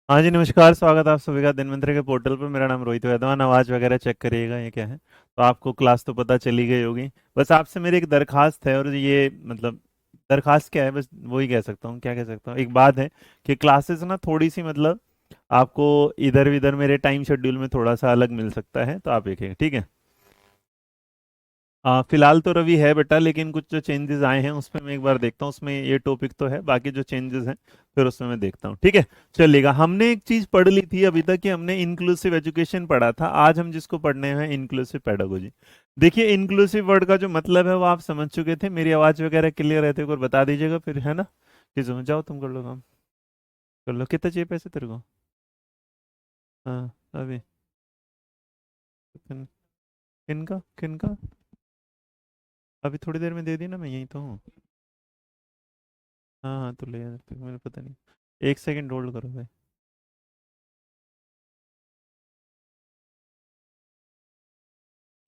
हाँ जी, नमस्कार। स्वागत है आप सभी का धन्वंतरि के पोर्टल पर। मेरा नाम रोहित वैद्वान। आवाज़ वगैरह चेक करिएगा, ये क्या है। तो आपको क्लास तो पता चली गई होगी। बस आपसे मेरी एक दरखास्त है, और ये मतलब दरखास्त क्या है, बस वही कह सकता हूँ। क्या कह सकता हूँ, एक बात है कि क्लासेस ना थोड़ी सी मतलब आपको इधर उधर मेरे टाइम शेड्यूल में थोड़ा सा अलग मिल सकता है, तो आप देखें, ठीक है। फिलहाल तो रवि है बेटा, लेकिन कुछ जो चेंजेस आए हैं उस पर मैं एक बार देखता हूँ। उसमें ये टॉपिक तो है, बाकी जो चेंजेस हैं फिर उसमें मैं देखता हूँ, ठीक है। चलिएगा, हमने एक चीज पढ़ ली थी अभी तक कि हमने इंक्लूसिव एजुकेशन पढ़ा था। आज हम जिसको पढ़ने हैं इंक्लूसिव पेडागोजी। देखिए, इंक्लूसिव वर्ड का जो मतलब है वो आप समझ चुके थे। मेरी आवाज वगैरह क्लियर रहती है, एक बार बता दीजिएगा फिर, है ना। कि समझ जाओ, तुम कर लो काम। कर लो, कितना चाहिए पैसे तेरे को? हाँ, अभी किन- किनका किनका? अभी थोड़ी देर में दे दी ना, मैं यहीं तो हूँ। हाँ हाँ, तो ले आ सकते हो, मुझे पता नहीं। एक सेकंड होल्ड करो भाई।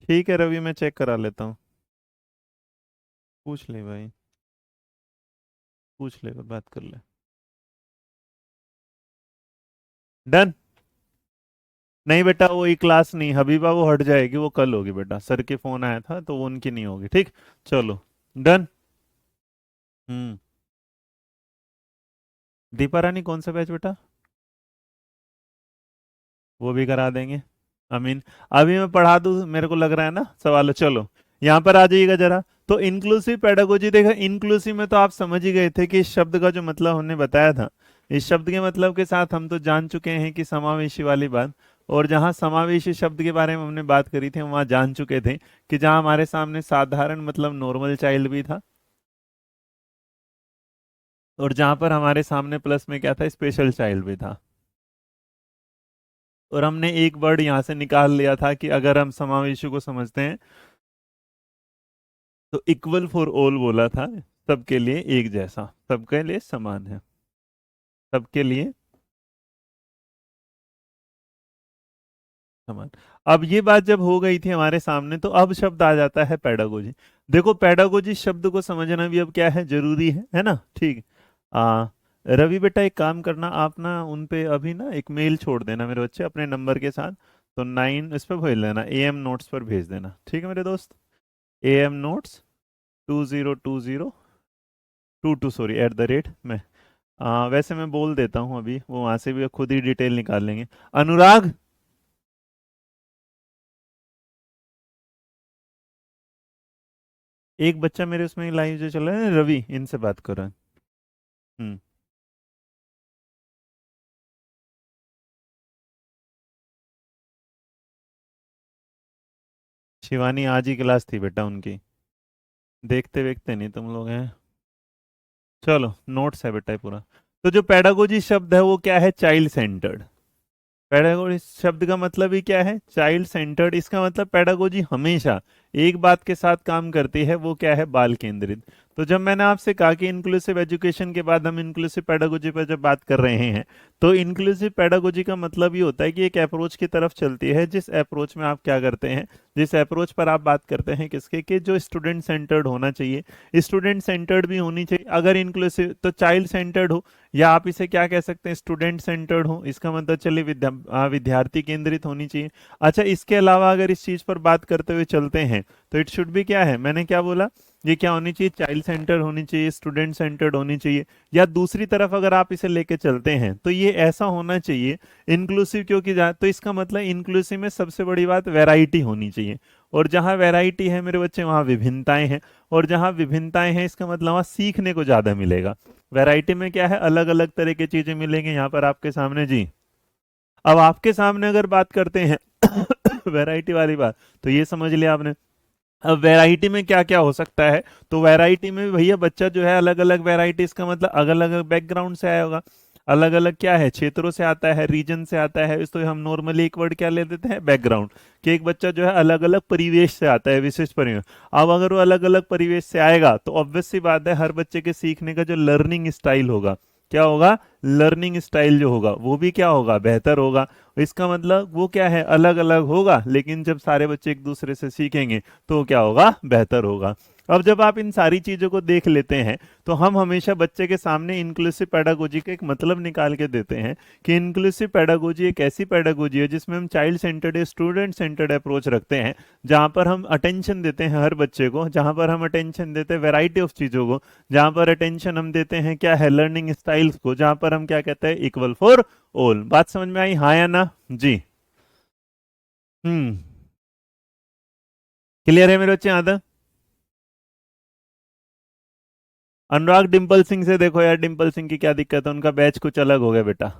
ठीक है रवि, मैं चेक करा लेता हूँ। पूछ ले भाई, पूछ ले, और बात कर ले। डन। नहीं बेटा, वो ई क्लास नहीं, हबीबा वो हट जाएगी, वो कल होगी बेटा। सर के फोन आया था तो वो उनकी नहीं होगी, ठीक। चलो। डन। हम्म। दीपा रानी कौन सा बैच बेटा? वो भी करा देंगे। अमीन। अभी मैं पढ़ा दूं, मेरे को लग रहा है ना सवाल। चलो, यहाँ पर आ जाइएगा जरा। तो इंक्लूसिव पेडागोजी, देखा इंक्लूसिव में तो आप समझ ही गए थे कि इस शब्द का जो मतलब हमने बताया था, इस शब्द के मतलब के साथ हम तो जान चुके हैं कि समावेशी वाली बात। और जहाँ समावेशी शब्द के बारे में हमने बात करी थी, हम वहाँ जान चुके थे कि जहाँ हमारे सामने साधारण मतलब नॉर्मल चाइल्ड भी था, और जहाँ पर हमारे सामने प्लस में क्या था, स्पेशल चाइल्ड भी था। और हमने एक वर्ड यहाँ से निकाल लिया था कि अगर हम समावेशी को समझते हैं तो इक्वल फॉर ऑल बोला था। सबके लिए एक जैसा, सबके लिए समान है, सबके लिए समान। अब ये बात जब हो गई थी हमारे सामने, तो अब शब्द आ जाता है पेडागोजी। देखो, पेडागोजी शब्द को समझना भी अब क्या है, जरूरी है ना, ठीक। आ रवि बेटा, एक काम करना, आप ना उन पे अभी ना एक मेल छोड़ देना मेरे बच्चे अपने नंबर के साथ। तो 9 इस पर भेज देना, एम नोट्स पर भेज देना, ठीक है मेरे दोस्त। एम नोट्स 2020 सॉरी @ में। वैसे मैं बोल देता हूँ, अभी वो वहां से भी खुद ही डिटेल निकाल लेंगे। अनुराग, एक बच्चा मेरे उसमें लाइव जो चल रहा है, रवि, इनसे बात कर रहा है। हम्म। शिवानी आज ही क्लास थी बेटा उनकी। देखते देखते नहीं तुम लोग हैं। चलो, नोट्स है बेटा ये पूरा। तो जो पेडागोजी शब्द है वो क्या है, चाइल्ड सेंटर्ड। पेडागोजी शब्द का मतलब ही क्या है, चाइल्ड सेंटर्ड। इसका मतलब पेडागोजी हमेशा एक बात के साथ काम करती है, वो क्या है, बाल केंद्रित। तो जब मैंने आपसे कहा कि इंक्लूसिव एजुकेशन के बाद हम इंक्लूसिव पेडागोजी पर जब बात कर रहे हैं, तो इंक्लूसिव पेडागोजी का मतलब ये होता है कि एक अप्रोच की तरफ चलती है, जिस अप्रोच में आप क्या करते हैं, जिस अप्रोच पर आप बात करते हैं किसके, कि जो स्टूडेंट सेंटर्ड होना चाहिए, स्टूडेंट सेंटर्ड भी होनी चाहिए। अगर इंक्लूसिव तो चाइल्ड सेंटर्ड हो, या आप इसे क्या कह सकते हैं, स्टूडेंट सेंटर्ड हो। इसका मतलब चलिए विद्यार्थी केंद्रित होनी चाहिए। अच्छा, इसके अलावा अगर इस चीज पर बात करते हुए चलते हैं, तो इट शुड भी क्या है, मैंने क्या बोला, ये क्या होनी चाहिए, चाइल्ड सेंटर्ड होनी चाहिए, स्टूडेंट सेंटर्ड होनी चाहिए। या दूसरी तरफ अगर आप इसे लेके चलते हैं तो ये ऐसा होना चाहिए इंक्लूसिव, क्योंकि तो इसका मतलब इंक्लूसिव में सबसे बड़ी बात वैरायटी होनी चाहिए। और जहाँ वैरायटी है मेरे बच्चे, वहाँ विभिन्नताएं हैं। और जहाँ विभिन्नताएं हैं, इसका मतलब वहाँ सीखने को ज्यादा मिलेगा। वैरायटी में क्या है, अलग अलग तरह की चीजें मिलेंगी यहाँ पर आपके सामने जी। अब आपके सामने अगर बात करते हैं वैरायटी वाली बात, तो ये समझ लिया आपने। अब वैरायटी में क्या क्या हो सकता है, तो वैरायटी में भैया बच्चा जो है अलग अलग वैरायटी, इसका मतलब अलग अलग बैकग्राउंड से आया होगा। अलग अलग क्या है, क्षेत्रों से आता है, रीजन से आता है। इस तो हम नॉर्मली एक वर्ड क्या ले देते हैं, बैकग्राउंड। कि एक बच्चा जो है अलग अलग परिवेश से आता है, विशिष्ट परिवेश। अब अगर वो अलग अलग परिवेश से आएगा, तो ऑब्वियस सी बात है, हर बच्चे के सीखने का जो लर्निंग स्टाइल होगा, क्या होगा, लर्निंग स्टाइल जो होगा वो भी क्या होगा, बेहतर होगा। इसका मतलब वो क्या है, अलग अलग होगा, लेकिन जब सारे बच्चे एक दूसरे से सीखेंगे तो क्या होगा, बेहतर होगा। अब जब आप इन सारी चीजों को देख लेते हैं तो हम हमेशा बच्चे के सामने इंक्लूसिव पेडागोजी का एक मतलब निकाल के देते हैं कि इंक्लूसिव पेडागोजी एक ऐसी पेडागोजी है जिसमें हम child centred student centred approach रखते हैं, जहां पर हम अटेंशन देते हैं हर बच्चे को, जहां पर हम अटेंशन देते हैं वैरायटी ऑफ चीजों को, जहां पर अटेंशन हम देते हैं क्या है लर्निंग स्टाइल्स को, जहां पर हम क्या कहते हैं इक्वल फॉर ऑल। बात समझ में आई, हाँ या ना जी? क्लियर है मेरे बच्चे यहाँ तक? अनुराग डिम्पल सिंह से देखो यार, डिम्पल सिंह की क्या दिक्कत है, उनका बैच कुछ अलग हो गया बेटा।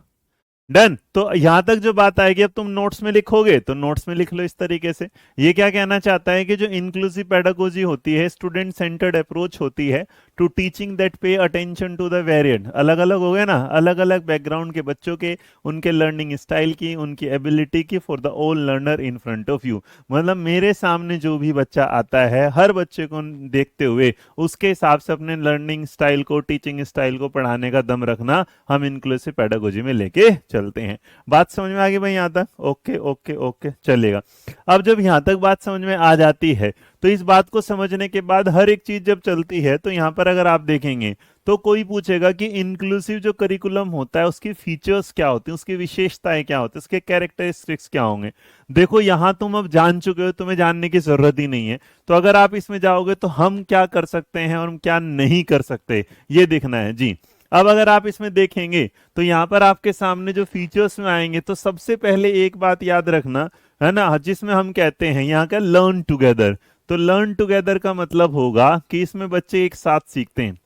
डन। तो यहां तक जो बात आएगी, अब तुम नोट्स में लिखोगे तो नोट्स में लिख लो इस तरीके से। ये क्या कहना चाहता है कि जो इंक्लूसिव पेडागोजी होती है, स्टूडेंट सेंटर्ड अप्रोच होती है to teaching that pay attention to the variant, अलग अलग हो गए ना, अलग अलग बैकग्राउंड के बच्चों के, उनके लर्निंग स्टाइल की, उनकी एबिलिटी की, for the all learner in front of you. मतलब मेरे सामने जो भी बच्चा आता है, हर बच्चे को देखते हुए उसके हिसाब से अपने लर्निंग स्टाइल को, टीचिंग स्टाइल को पढ़ाने का दम रखना हम इंक्लूसिव पेडागोजी में लेके चलते हैं। बात समझ में आ गई भाई यहाँ तक? ओके ओके ओके, चलेगा। अब जब यहाँ तक बात समझ में आ जाती है तो इस बात को समझने के बाद हर एक चीज जब चलती है तो यहाँ पर अगर आप देखेंगे तो कोई पूछेगा कि इंक्लूसिव जो करिकुलम होता है उसकी फीचर्स क्या होती हैं, उसकी विशेषताएं क्या होती है, उसके कैरेक्टरिस्टिक्स क्या होंगे। देखो यहाँ तुम अब जान चुके हो, तुम्हें जानने की जरूरत ही नहीं है। तो अगर आप इसमें जाओगे तो हम क्या कर सकते हैं और हम क्या नहीं कर सकते, ये देखना है जी। अब अगर आप इसमें देखेंगे तो यहाँ पर आपके सामने जो फीचर्स में आएंगे तो सबसे पहले एक बात याद रखना है ना, जिसमें हम कहते हैं यहाँ का लर्न टुगेदर। तो लर्न टुगेदर का मतलब होगा कि इसमें बच्चे एक साथ सीखते हैं।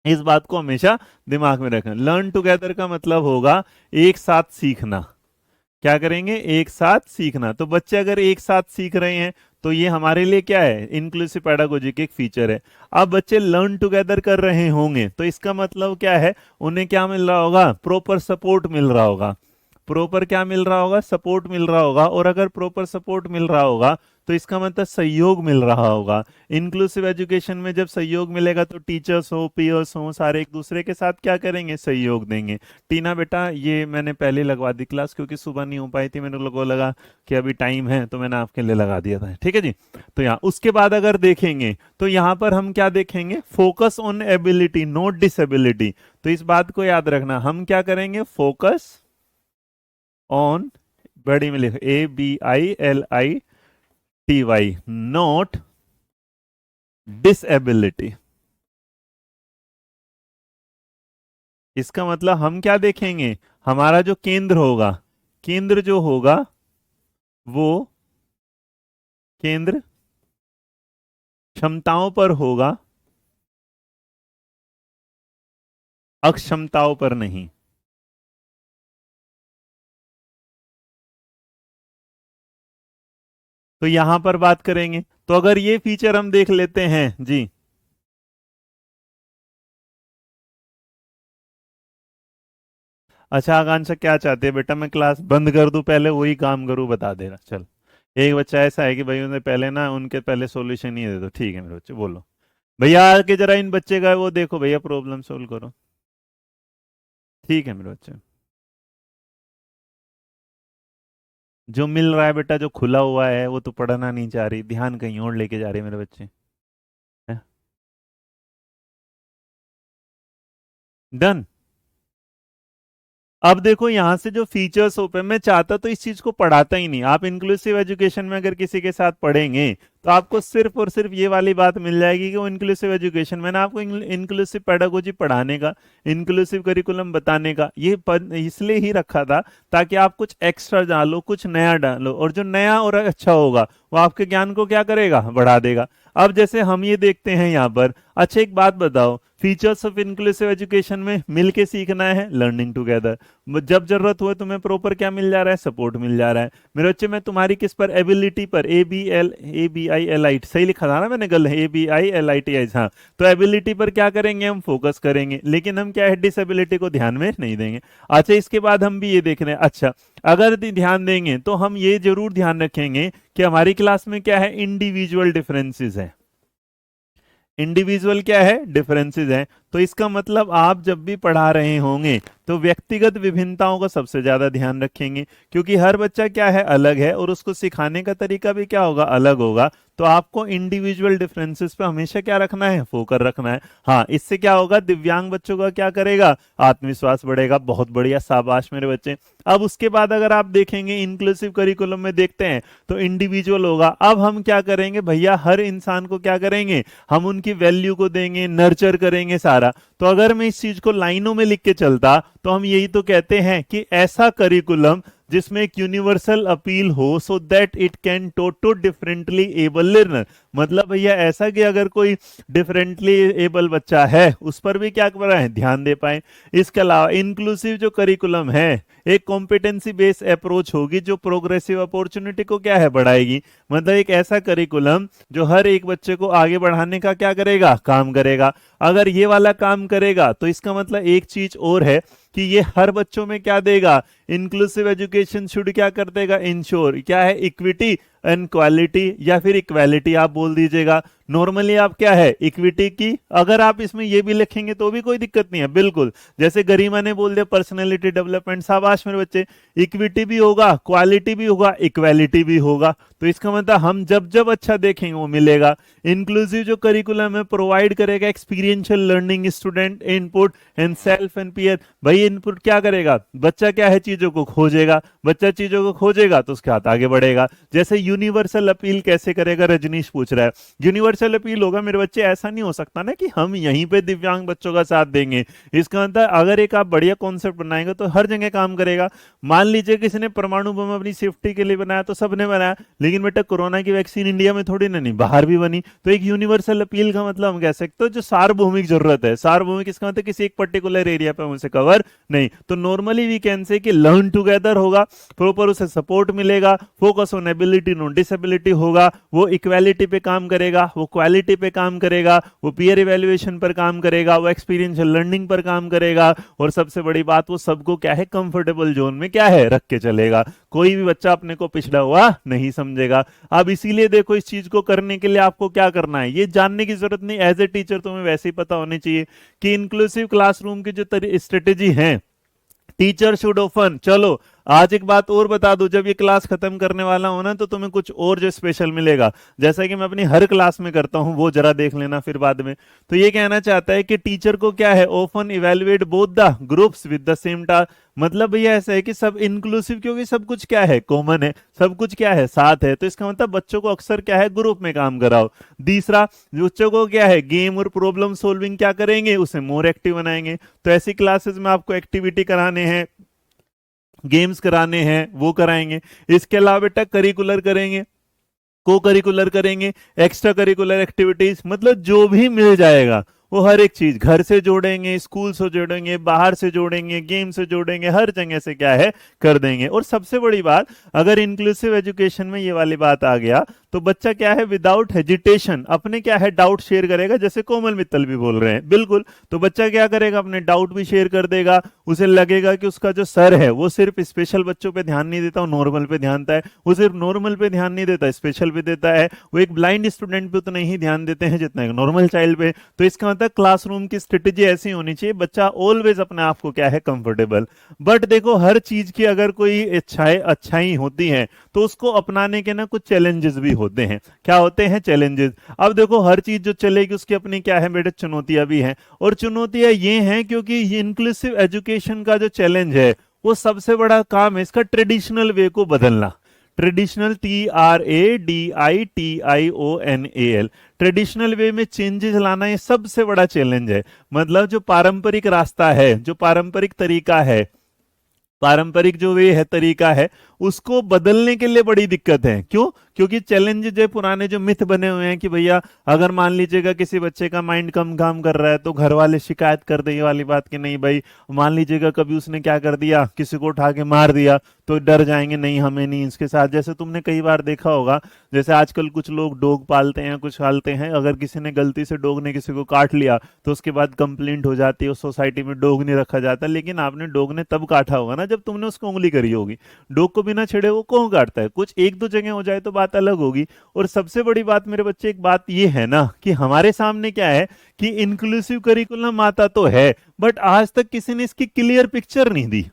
इस बात को हमेशा दिमाग में रखना। लर्न टुगेदर का मतलब होगा एक साथ सीखना। क्या करेंगे? एक साथ सीखना। तो बच्चे अगर एक साथ सीख रहे हैं तो ये हमारे लिए क्या है? इंक्लूसिव पेडागोजी की एक फीचर है। अब बच्चे लर्न टुगेदर कर रहे होंगे तो इसका मतलब क्या है? उन्हें क्या मिल रहा होगा? प्रॉपर सपोर्ट मिल रहा होगा। प्रॉपर क्या मिल रहा होगा? सपोर्ट मिल रहा होगा। और अगर प्रॉपर सपोर्ट मिल रहा होगा तो इसका मतलब सहयोग मिल रहा होगा। इंक्लूसिव एजुकेशन में जब सहयोग मिलेगा तो टीचर्स हो, पीयर्स हो, सारे एक दूसरे के साथ क्या करेंगे? सहयोग देंगे। टीना बेटा ये मैंने पहले लगवा दी क्लास क्योंकि सुबह नहीं हो पाई थी, मेरे लोगों को लगा कि अभी टाइम है तो मैंने आपके लिए लगा दिया था। ठीक है जी। तो यहाँ उसके बाद अगर देखेंगे तो यहाँ पर हम क्या देखेंगे? Focus on ability not disability. तो इस बात को याद रखना, हम क्या करेंगे? फोकस ऑन, बड़ी में लिखो ABILITY, नॉट डिसेबिलिटी। इसका मतलब हम क्या देखेंगे? हमारा जो केंद्र होगा, केंद्र जो होगा वो केंद्र क्षमताओं पर होगा, अक्षमताओं पर नहीं। तो यहां पर बात करेंगे तो अगर ये फीचर हम देख लेते हैं जी। अच्छा आकांक्षा क्या चाहते हैं बेटा? मैं क्लास बंद कर दूं पहले, वही काम करूं? बता दे रहा चल। एक बच्चा ऐसा है कि भाई उन्हें पहले ना, उनके पहले सॉल्यूशन ही दे दो। ठीक है मेरे बच्चे, बोलो भैया आके जरा इन बच्चे का वो देखो भैया, प्रॉब्लम सोल्व करो। ठीक है मेरे बच्चे। जो मिल रहा है बेटा, जो खुला हुआ है वो तो पढ़ना नहीं चाह रही, ध्यान कहीं और लेके जा रही है मेरे बच्चे। डन। अब देखो यहां से जो फीचर्स ओपन, मैं चाहता तो इस चीज को पढ़ाता ही नहीं। आप इंक्लूसिव एजुकेशन में अगर किसी के साथ पढ़ेंगे तो आपको सिर्फ और सिर्फ ये वाली बात मिल जाएगी कि वो इंक्लूसिव एजुकेशन, मैंने आपको इंक्लूसिव पेडागोजी पढ़ाने का, इंक्लूसिव करिकुलम बताने का ये पद इसलिए ही रखा था ताकि आप कुछ एक्स्ट्रा डालो, कुछ नया डालो, और जो नया और अच्छा होगा वो आपके ज्ञान को क्या करेगा? बढ़ा देगा। अब जैसे हम ये देखते हैं यहाँ पर, अच्छा एक बात बताओ, फीचर्स ऑफ इंक्लूसिव एजुकेशन में मिलके सीखना है, लर्निंग टुगेदर। जब जरूरत हो तुम्हें प्रॉपर क्या मिल जा रहा है? सपोर्ट मिल जा रहा है। मेरे बच्चे मैं तुम्हारी किस पर? एबिलिटी पर, ABILIT सही लिखा था ना मैंने? गल ABILITI, हाँ। तो एबिलिटी पर क्या करेंगे? हम फोकस करेंगे, लेकिन हम क्या है? डिसेबिलिटी को ध्यान में नहीं देंगे। अच्छा इसके बाद हम भी ये देख रहे हैं, अच्छा अगर ध्यान देंगे तो हम ये जरूर ध्यान रखेंगे कि हमारी क्लास में क्या है? इंडिविजुअल डिफरेंसेस है। इंडिविजुअल क्या है? डिफरेंसेस हैं। तो तो इसका मतलब आप जब भी पढ़ा रहे होंगे तो व्यक्तिगत विभिन्नताओं का सबसे ज्यादा ध्यान रखेंगे, क्योंकि हर बच्चा क्या है, अलग है, और उसको सिखाने का तरीका भी क्या होगा, अलग होगा। तो आपको इंडिविजुअल डिफरेंसेस पे हमेशा क्या रखना है, फोकस रखना है। हाँ, इससे क्या होगा, दिव्यांग बच्चों का क्या करेगा, आत्मविश्वास बढ़ेगा। बहुत बढ़िया, शाबाश मेरे बच्चे। अब उसके बाद अगर आप देखेंगे इंक्लूसिव करिकुलम में देखते हैं तो इंडिविजुअल होगा। अब हम क्या करेंगे भैया, हर इंसान को क्या करेंगे, हम उनकी वैल्यू को देंगे, नर्चर करेंगे सारा। तो अगर मैं इस चीज को लाइनों में लिख के चलता तो हम यही तो कहते हैं कि ऐसा करिकुलम जिसमें एक यूनिवर्सल अपील हो, so that it can toto differently able learner. मतलब भैया ऐसा कि अगर कोई डिफरेंटली एबल बच्चा है उस पर भी क्या कर रहे हैं, ध्यान दे पाए। इसके अलावा इंक्लूसिव जो करिकुलम है एक कॉम्पिटेंसी बेस्ड अप्रोच होगी जो प्रोग्रेसिव अपॉर्चुनिटी को क्या है, बढ़ाएगी। मतलब एक ऐसा करिकुलम जो हर एक बच्चे को आगे बढ़ाने का क्या करेगा, काम करेगा। अगर ये वाला काम करेगा तो इसका मतलब एक चीज और है कि ये हर बच्चों में क्या देगा, इंक्लूसिव एजुकेशन शुड क्या कर देगा, इंश्योर क्या है, इक्विटी एंड क्वालिटी, या फिर इक्वालिटी आप बोल दीजिएगा। नॉर्मली आप क्या है, इक्विटी की, अगर आप इसमें ये भी लिखेंगे तो भी कोई दिक्कत नहीं है, बिल्कुल। जैसे गरिमा ने बोल दिया पर्सनैलिटी डेवलपमेंट, शाबाश मेरे बच्चे। इक्विटी भी होगा, क्वालिटी भी होगा, इक्वालिटी भी होगा। तो इसका मतलब हम जब जब अच्छा देखेंगे वो मिलेगा। इंक्लूसिव जो करिकुलम है प्रोवाइड करेगा experiential learning, student input and self and peer. भाई इनपुट क्या करेगा, बच्चा क्या है, चीजों को खोजेगा। बच्चा चीजों को खोजेगा तो उसके हाथ आगे बढ़ेगा। जैसे यूनिवर्सल अपील कैसे करेगा, रजनीश पूछ रहा है। यूनिवर्सल अपील होगा मेरे बच्चे, ऐसा नहीं हो सकता ना कि हम यहीं पे दिव्यांग बच्चों का साथ देंगे। इसका मतलब अगर एक आप बढ़िया कॉन्सेप्ट बनाएंगे तो हर जगह काम करेगा। मान लीजिए किसी ने परमाणु बम अपनी सेफ्टी के लिए बनाया तो सबने बनाया, लेकिन बेटा कोरोना की वैक्सीन इंडिया में थोड़ी ना, नहीं बाहर भी बनी। तो एक यूनिवर्सल अपील का मतलब हम कह सकते हो जो सार्वभौमिक जरूरत है। सार्वभौमिक इसका मतलब किसी एक पर्टिकुलर एरिया पे उसे कवर नहीं। तो नॉर्मली वी कैन से कि लर्न टुगेदर होगा, प्रॉपर उसे सपोर्ट मिलेगा, focus on ability no disability होगा, वो इक्वालिटी पे काम करेगा, वो क्वालिटी पे काम करेगा, वो पीयर इवैल्यूएशन पर काम करेगा, वो एक्सपीरियंशियल लर्निंग पर काम करेगा, और सबसे बड़ी बात वो सबको क्या है, कंफर्टेबल जोन में क्या है, रख के चलेगा। कोई भी बच्चा अपने को पिछड़ा हुआ नहीं समझेगा। अब इसीलिए देखो इस चीज को करने के लिए आपको क्या करना है, ये जानने की जरूरत नहीं, एज ए टीचर तुम्हें वैसे ही पता होनी चाहिए कि इंक्लूसिव क्लासरूम की जो स्ट्रेटेजी है, टीचर शुड ऑफन। चलो आज एक बात और बता दूं, जब ये क्लास खत्म करने वाला हूं ना तो तुम्हें कुछ और जो स्पेशल मिलेगा, जैसा कि मैं अपनी हर क्लास में करता हूं, वो जरा देख लेना फिर बाद में। तो ये कहना चाहता है कि टीचर को क्या है, often evaluate both the groups with the same task. मतलब भैया ऐसा है कि सब इंक्लूसिव, क्योंकि सब कुछ क्या है, कॉमन है, सब कुछ क्या है, साथ है। तो इसका मतलब बच्चों को अक्सर क्या है, ग्रुप में काम कराओ। दूसरा, बच्चों को क्या है, गेम और प्रॉब्लम सॉल्विंग क्या करेंगे, उसे मोर एक्टिव बनाएंगे। तो ऐसी क्लासेस में आपको एक्टिविटी कराने हैं, गेम्स कराने हैं, वो कराएंगे। इसके अलावा बेटा करिकुलर करेंगे, को करिकुलर करेंगे, एक्स्ट्रा करिकुलर एक्टिविटीज, मतलब जो भी मिल जाएगा वो हर एक चीज घर से जोड़ेंगे, स्कूल से जोड़ेंगे, बाहर से जोड़ेंगे, गेम से जोड़ेंगे, हर जगह से क्या है, कर देंगे। और सबसे बड़ी बात, अगर इंक्लूसिव एजुकेशन में ये वाली बात आ गया तो बच्चा क्या है, विदाउट हेजिटेशन अपने क्या है, डाउट शेयर करेगा, जैसे कोमल मित्तल भी बोल रहे हैं, बिल्कुल। तो बच्चा क्या करेगा, अपने डाउट भी शेयर कर देगा। उसे लगेगा कि उसका जो सर है वो सिर्फ स्पेशल बच्चों पे ध्यान नहीं देता, वो नॉर्मल पे ध्यान देता है, वो सिर्फ नॉर्मल पे ध्यान नहीं देता, स्पेशल पे देता है। वो एक ब्लाइंड स्टूडेंट पे उतना ही ध्यान देते हैं जितना एक नॉर्मल चाइल्ड पे। तो इसका मतलब क्लासरूम की स्ट्रेटेजी ऐसी होनी चाहिए, बच्चा ऑलवेज अपने आप को क्या है, कंफर्टेबल। बट देखो हर चीज की अगर कोई अच्छाई होती है तो उसको अपनाने के ना कुछ चैलेंजेस भी होते हैं। क्या होते हैं, चैलेंजेस। अब देखो हर चीज जो चलेगी उसकी अपनी क्या है बेटे, चुनौतियां भी हैं। और चुनौतियां ये हैं क्योंकि इंक्लूसिव एजुकेशन का जो चैलेंज है वो सबसे बड़ा काम है इसका, ट्रेडिशनल वे को बदलना। ट्रेडिशनल, TRADITIONAL, ट्रेडिशनल वे में चेंजेस लाना, ये सबसे बड़ा चैलेंज है। मतलब जो पारंपरिक रास्ता है, जो पारंपरिक तरीका है, पारंपरिक जो वे है, तरीका है, उसको बदलने के लिए बड़ी दिक्कत है। क्यों? क्योंकि चैलेंज जो पुराने जो मिथ बने हुए हैं कि भैया अगर मान लीजिएगा किसी बच्चे का माइंड कम काम कर रहा है तो घर वाले शिकायत कर दे, ये वाली बात कि नहीं भाई, मान लीजिएगा कभी उसने क्या कर दिया, किसी को उठा के मार दिया तो डर जाएंगे, नहीं हमें नहीं इसके साथ। जैसे तुमने कई बार देखा होगा, जैसे आजकल कुछ लोग डॉग पालते हैं, कुछ पालते हैं, अगर किसी ने गलती से डॉग ने किसी को काट लिया तो उसके बाद कंप्लेंट हो जाती है, उस सोसाइटी में डॉग नहीं रखा जाता। लेकिन आपने डॉग ने तब काटा होगा ना जब तुमने उसको उंगली करी होगी। डॉग को बिना छेड़े वो कौन काटता है? कुछ एक दो जगह हो जाए तो बात अलग होगी। और सबसे बड़ी बात मेरे बच्चे, एक बात ये है ना कि हमारे सामने क्या है कि इंक्लूसिव करिकुलम आता तो है, बट आज तक किसी ने इसकी क्लियर पिक्चर नहीं दी।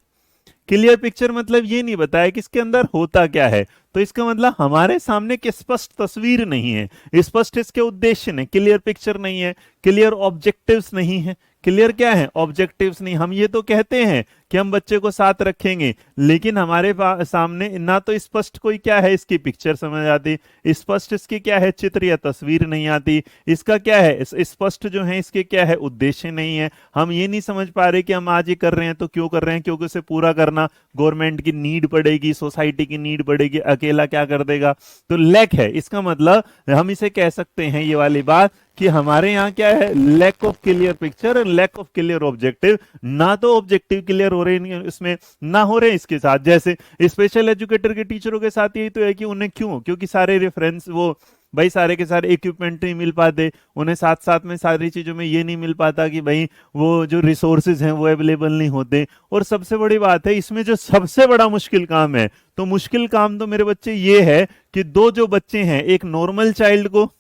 क्लियर पिक्चर मतलब ये नहीं बताया कि इसके अंदर होता क्या है। तो इसका मतलब हमारे सामने एक स्पष्ट तस्वीर नहीं है, स्पष्ट इसके उद्देश्य नहीं, क्लियर पिक्चर नहीं है, क्लियर ऑब्जेक्टिव्स नहीं है। क्लियर क्या है? ऑब्जेक्टिव्स नहीं। हम ये तो कहते हैं कि हम बच्चे को साथ रखेंगे, लेकिन हमारे सामने ना तो स्पष्ट कोई क्या है इसकी पिक्चर समझ आती, स्पष्ट इसकी क्या है चित्र या तस्वीर नहीं आती, इसका क्या है स्पष्ट जो है इसके क्या है उद्देश्य नहीं है। हम ये नहीं समझ पा रहे कि हम आज ये कर रहे हैं तो क्यों कर रहे हैं, क्योंकि उसे पूरा करना गवर्नमेंट की नीड पड़ेगी, सोसाइटी की नीड पड़ेगी, अकेला क्या कर देगा। तो लैक है, इसका मतलब हम इसे कह सकते हैं ये वाली बात कि हमारे यहाँ क्या है, lack of clear picture, lack of clear objective. ना तो ऑब्जेक्टिव क्लियर हो रहे हैं इसमें, ना हो रहे हैं इसके साथ। जैसे स्पेशल एजुकेटर के टीचरों के साथ यही तो है कि उन्हें क्यों, क्योंकि सारे रेफरेंस वो भाई सारे के सारे इक्विपमेंट नहीं मिल पाते उन्हें, साथ साथ में सारी चीजों में ये नहीं मिल पाता कि भाई वो जो रिसोर्सेज हैं वो अवेलेबल नहीं होते। और सबसे बड़ी बात है इसमें जो सबसे बड़ा मुश्किल काम है, तो मुश्किल काम तो मेरे बच्चे ये है कि दो जो बच्चे हैं, एक नॉर्मल चाइल्ड को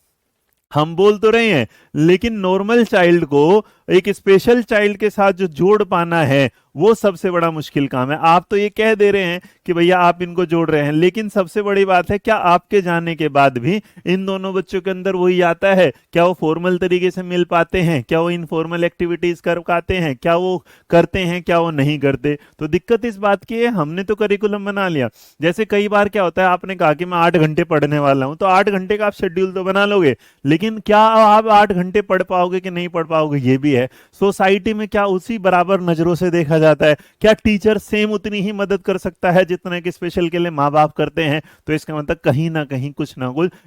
हम बोल तो रहे हैं, लेकिन नॉर्मल चाइल्ड को एक स्पेशल चाइल्ड के साथ जो जोड़ पाना है वो सबसे बड़ा मुश्किल काम है। आप तो ये कह दे रहे हैं कि भैया आप इनको जोड़ रहे हैं, लेकिन सबसे बड़ी बात है क्या आपके जाने के बाद भी इन दोनों बच्चों के अंदर वही आता है? क्या वो फॉर्मल तरीके से मिल पाते हैं? क्या वो इनफॉर्मल एक्टिविटीज कर पाते हैं? क्या वो करते हैं? क्या वो नहीं करते? तो दिक्कत इस बात की है, हमने तो करिकुलम बना लिया। जैसे कई बार क्या होता है, आपने कहा कि मैं 8 घंटे पढ़ने वाला हूं, तो 8 घंटे का आप शेड्यूल तो बना लोगे, लेकिन क्या आप 8 घंटे पढ़ पाओगे कि नहीं पढ़ पाओगे ये भी है। सोसाइटी में क्या उसी बराबर नजरों से देखा जाता है? क्या टीचर सेम उतनी ही मदद कर सकता है जितना कि स्पेशल के लिए माँ बाप करते हैं? तो इसका मतलब कहीं ना कुछ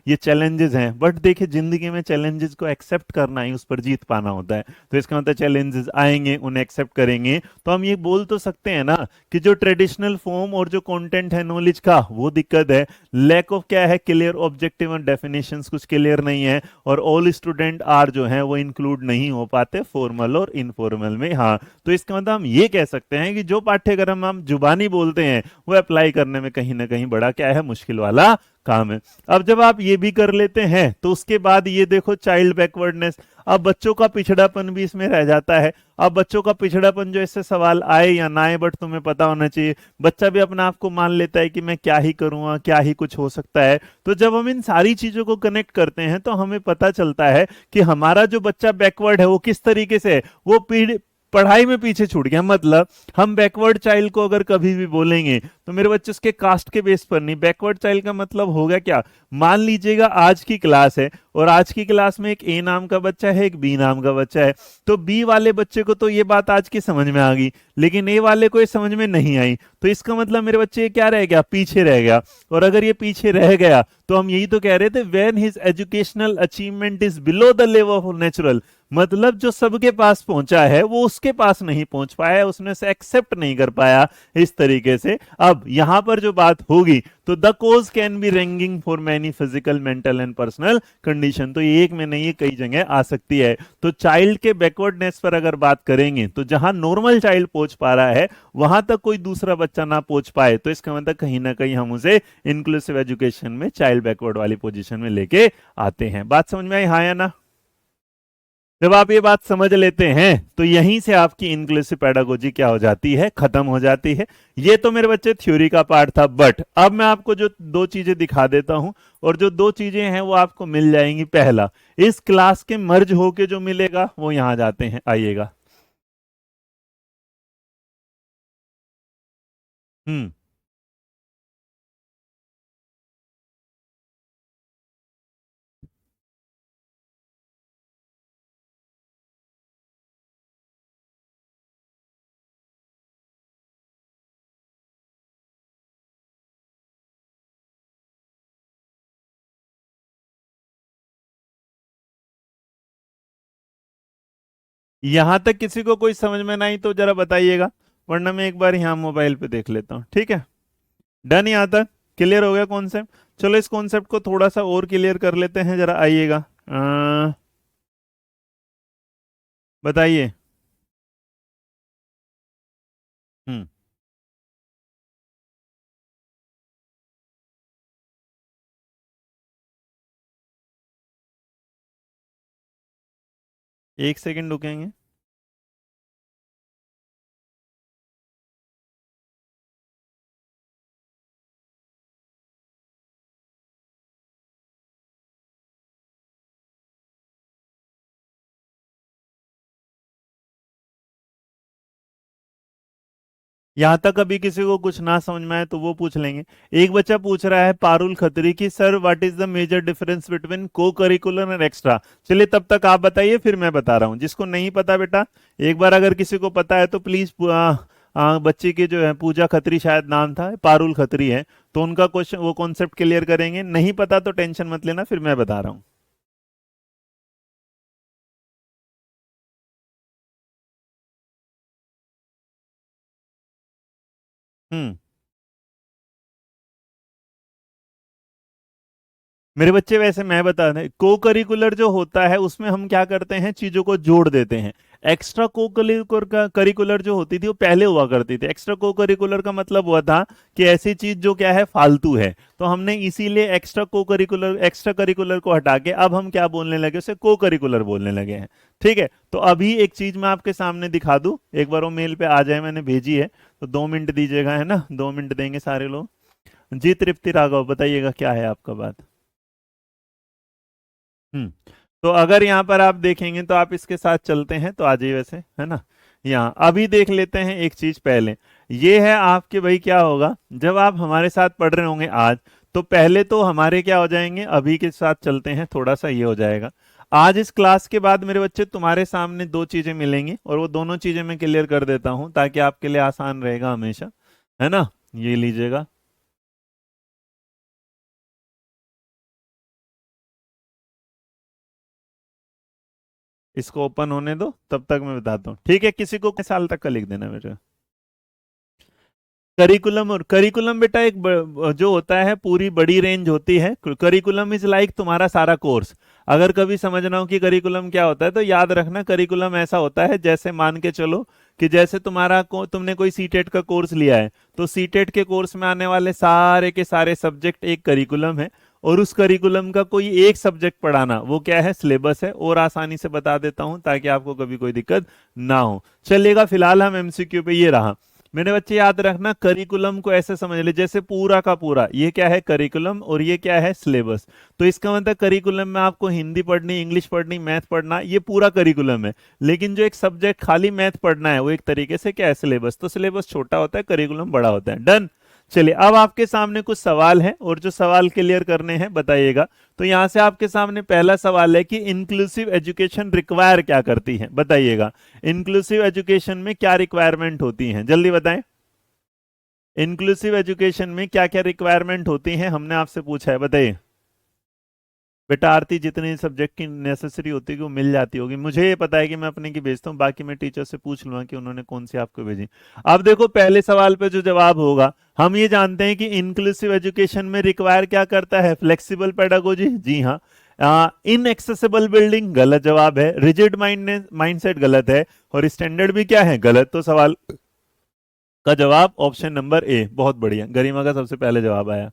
ये चैलेंजेस हैं। बट देखिए जिंदगी में चैलेंजेस को एक्सेप्ट करना ही उस पर जीत पाना होता है। तो इसका मतलब चैलेंजेस आएंगे, उन्हें एक्सेप्ट करेंगे, तो हम ये बोल तो सकते हैं ना कि जो ट्रेडिशनल फॉर्म और जो कंटेंट है नॉलेज का वो दिक्कत है। लैक ऑफ क्या है, क्लियर ऑब्जेक्टिव और डेफिनेशंस कुछ क्लियर नहीं है, और ऑल स्टूडेंट आर जो है वो इंक्लूड नहीं हो पाते फॉर्मल और इनफॉर्मल में। हाँ, तो इसका मतलब हम ये कह सकते हैं कि जो पाठ्यक्रम हम जुबानी बोलते हैं वो अप्लाई करने में कहीं ना कहीं बड़ा क्या है, मुश्किल वाला काम है। अब जब आप ये भी कर लेते हैं तो उसके बाद ये देखो चाइल्ड बैकवर्डनेस, अब बच्चों का पिछड़ापन भी इसमें रह जाता है। अब बच्चों का पिछड़ापन जो इससे सवाल आए या ना आए, बट तुम्हें पता होना चाहिए, बच्चा भी अपने आप को मान लेता है कि मैं क्या ही करूंगा, क्या ही कुछ हो सकता है। तो जब हम इन सारी चीजों को कनेक्ट करते हैं तो हमें पता चलता है कि हमारा जो बच्चा बैकवर्ड है वो किस तरीके से है, वो पीढ़ी पढ़ाई में पीछे छूट गया। मतलब हम बैकवर्ड चाइल्ड को अगर कभी भी बोलेंगे तो मेरे बच्चे उसके कास्ट के बेस पर नहीं, बैकवर्ड चाइल्ड का मतलब होगा क्या, मान लीजिएगा आज की क्लास है और आज की क्लास में एक ए नाम का बच्चा है, एक बी नाम का बच्चा है, तो बी वाले बच्चे को तो ये बात आज की समझ में आ गई, लेकिन ए वाले को ये समझ में नहीं आई। तो इसका मतलब मेरे बच्चे ये क्या रह गया, पीछे रह गया। और अगर ये पीछे रह गया तो हम यही तो कह रहे थे, when his educational achievement is below the level of natural, मतलब जो सबके पास पहुंचा है वो उसके पास नहीं पहुंच पाया, उसने से एक्सेप्ट नहीं कर पाया इस तरीके से। अब यहां पर जो बात होगी तो the cause can be ranging for many physical, mental and personal condition, तो ये एक में नहीं, ये कई जगह आ सकती है। तो चाइल्ड के बैकवर्डनेस पर अगर बात करेंगे तो जहां नॉर्मल चाइल्ड पहुंच पा रहा है वहां तक कोई दूसरा बच्चा ना पहुंच पाए, तो इसका मतलब कहीं ना कहीं हम उसे इंक्लूसिव एजुकेशन में चाइल्ड बैकवर्ड वाली पोजीशन में लेके आते हैं। बात समझ में आई, हाँ या ना? जब आप ये बात समझ लेते हैं तो यहीं से आपकी इंक्लूसिव पेडागोजी क्या हो जाती है, खत्म हो जाती है। ये तो मेरे बच्चे थ्योरी का पार्ट था, बट अब मैं आपको जो दो चीजें दिखा देता हूं, और जो दो चीजें हैं वो आपको मिल जाएंगी। पहला, इस क्लास के मर्ज होके जो मिलेगा वो यहां जाते हैं, आइएगा। हम्म। यहां तक किसी को कोई समझ में नहीं तो जरा बताइएगा, वरना मैं एक बार यहाँ मोबाइल पे देख लेता हूँ, ठीक है? डन, यहाँ तक क्लियर हो गया कॉन्सेप्ट? चलो इस कॉन्सेप्ट को थोड़ा सा और क्लियर कर लेते हैं, जरा आइएगा। बताइए। हम्म। एक सेकंड रुकेंगे। यहां तक अभी किसी को कुछ ना समझ में आए तो वो पूछ लेंगे। एक बच्चा पूछ रहा है पारुल खत्री की, sir what is the major difference between co curricular और एक्स्ट्रा। चलिए तब तक आप बताइए, फिर मैं बता रहा हूं। जिसको नहीं पता बेटा, एक बार अगर किसी को पता है तो प्लीज, बच्ची की जो है पूजा खत्री शायद नाम था, पारुल खत्री है, तो उनका क्वेश्चन वो कॉन्सेप्ट क्लियर करेंगे। नहीं पता तो टेंशन मत लेना, फिर मैं बता रहा हूँ। हम्म। मेरे बच्चे वैसे मैं बता दें, को करिकुलर जो होता है उसमें हम क्या करते हैं, चीजों को जोड़ देते हैं। एक्स्ट्रा को करिकुलर का करिकुलर जो होती थी वो पहले हुआ करती थी। एक्स्ट्रा को करिकुलर का मतलब हुआ था कि ऐसी चीज जो क्या है फालतू है, तो हमने इसीलिए एक्स्ट्रा करिकुलर को हटा के अब हम क्या बोलने लगे, उसे को करिकुलर बोलने लगे हैं। ठीक है, तो अभी एक चीज मैं आपके सामने दिखा दूं, एक बार वो मेल पे आ जाए, मैंने भेजी है, तो 2 मिनट दीजिएगा, है ना, 2 मिनट देंगे सारे लोग। जी तृप्ति राघव, बताइएगा क्या है आपका बात। हम्म। तो अगर यहाँ पर आप देखेंगे तो आप इसके साथ चलते हैं तो आ जाइए, वैसे है ना। यहाँ अभी देख लेते हैं एक चीज पहले। ये है आपके, भाई क्या होगा जब आप हमारे साथ पढ़ रहे होंगे आज, तो पहले तो हमारे क्या हो जाएंगे, अभी के साथ चलते हैं, थोड़ा सा ये हो जाएगा। आज इस क्लास के बाद मेरे बच्चे तुम्हारे सामने दो चीजें मिलेंगी, और वो दोनों चीजें मैं क्लियर कर देता हूं ताकि आपके लिए आसान रहेगा हमेशा, है ना। ये लीजिएगा। इसको ओपन होने दो, तब तक मैं बताता हूँ, ठीक है। किसी को साल तक का लिख देना मेरे। करिकुलम, और करिकुलम बेटा एक जो होता है पूरी बड़ी रेंज होती है। करिकुलम इज लाइक तुम्हारा सारा कोर्स। अगर कभी समझना हो कि करिकुलम क्या होता है, तो याद रखना करिकुलम ऐसा होता है, जैसे मान के चलो कि जैसे तुमने कोई सीटेट का कोर्स लिया है, तो सीटेट के कोर्स में आने वाले सारे के सारे सब्जेक्ट एक करिकुलम है, और उस करिकुलम का कोई एक सब्जेक्ट पढ़ाना वो क्या है, सिलेबस है। और आसानी से बता देता हूं ताकि आपको कभी कोई दिक्कत ना हो। चलिएगा, फिलहाल हम एमसीक्यू पे ये रहा। मेरे बच्चे याद रखना, करिकुलम को ऐसे समझ ले जैसे पूरा का पूरा ये क्या है, करिकुलम, और ये क्या है, सिलेबस। तो इसका मतलब करिकुलम में आपको हिंदी पढ़नी, इंग्लिश पढ़नी, मैथ पढ़ना, ये पूरा करिकुलम है। लेकिन जो एक सब्जेक्ट खाली मैथ पढ़ना है वो एक तरीके से क्या है, सिलेबस। तो सिलेबस छोटा होता है, करिकुलम बड़ा होता है। डन। चलिए, अब आपके सामने कुछ सवाल हैं, और जो सवाल क्लियर करने हैं बताइएगा। तो यहां से आपके सामने पहला सवाल है कि इंक्लूसिव एजुकेशन रिक्वायर क्या करती है, बताइएगा। इंक्लूसिव एजुकेशन में क्या रिक्वायरमेंट होती हैं, जल्दी बताएं। इंक्लूसिव एजुकेशन में क्या क्या रिक्वायरमेंट होती हैं, हमने आपसे पूछा है, बताइए। बेटा आरती, जितने सब्जेक्ट की नेसेसरी होती है वो मिल जाती होगी, मुझे ये पता है कि मैं अपने की भेजता हूँ, बाकी मैं टीचर से पूछ लूंगा कि उन्होंने कौन सी आपको भेजी। अब देखो, पहले सवाल पे जो जवाब होगा, हम ये जानते हैं कि इंक्लूसिव एजुकेशन में रिक्वायर क्या करता है, फ्लेक्सिबल पेडागोजी, जी हाँ। इनएक्सेसिबल बिल्डिंग गलत जवाब है, रिजिड माइंडसेट गलत है, और स्टैंडर्ड भी क्या है, गलत। तो सवाल का जवाब ऑप्शन नंबर ए, बहुत बढ़िया, गरिमा का सबसे पहले जवाब आया।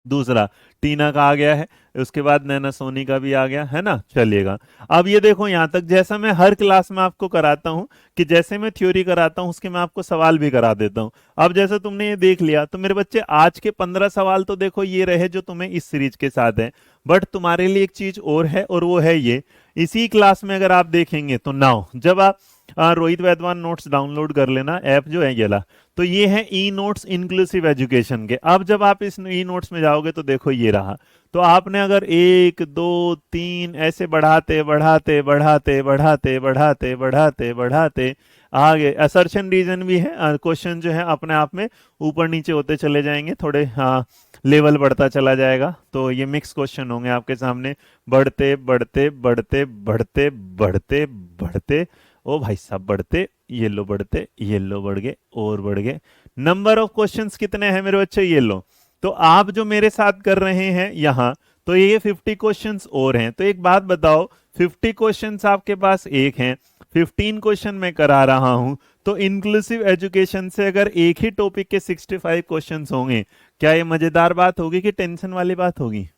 दूसरा, टीना का आ गया है, उसके बाद नैना सोनी का भी आ गया, है ना। चलिएगा, अब ये देखो, यहां तक जैसा मैं हर क्लास में आपको कराता हूं कि जैसे मैं थ्योरी कराता हूं उसके मैं आपको सवाल भी करा देता हूं। अब जैसे तुमने ये देख लिया, तो मेरे बच्चे आज के 15 सवाल तो देखो ये रहे जो तुम्हें इस सीरीज के साथ है। बट तुम्हारे लिए एक चीज और है, और वो है ये, इसी क्लास में अगर आप देखेंगे तो नाउ जब आप रोहित वैदवान नोट्स डाउनलोड कर लेना, ऐप जो है ये ला। तो ये है ई नोट्स इंक्लूसिव एजुकेशन के। अब जब आप इस ई नोट्स में जाओगे तो देखो ये रहा। तो आपने अगर 1 2 3 ऐसे बढ़ाते बढ़ाते बढ़ाते बढ़ाते बढ़ाते बढ़ाते बढ़ाते आगे, असर्शन रीजन भी है, क्वेश्चन जो है अपने आप में ऊपर नीचे होते चले जाएंगे, थोड़े हाँ लेवल बढ़ता चला जाएगा। तो ये मिक्स क्वेश्चन होंगे आपके सामने, बढ़ते बढ़ते बढ़ते बढ़ते बढ़ते बढ़ते, ओ भाई साहब बढ़ते, ये लो बढ़ते, ये लो बढ़ गए और बढ़ गए। नंबर ऑफ क्वेश्चंस कितने हैं मेरे बच्चे, ये लो। तो आप जो मेरे साथ कर रहे हैं यहाँ, तो ये 50 क्वेश्चंस और हैं। तो एक बात बताओ, 50 क्वेश्चंस आपके पास एक हैं, 15 क्वेश्चन मैं करा रहा हूं, तो इंक्लूसिव एजुकेशन से अगर एक ही टॉपिक के 65 क्वेश्चंस होंगे, क्या ये मजेदार बात होगी कि टेंशन वाली बात होगी।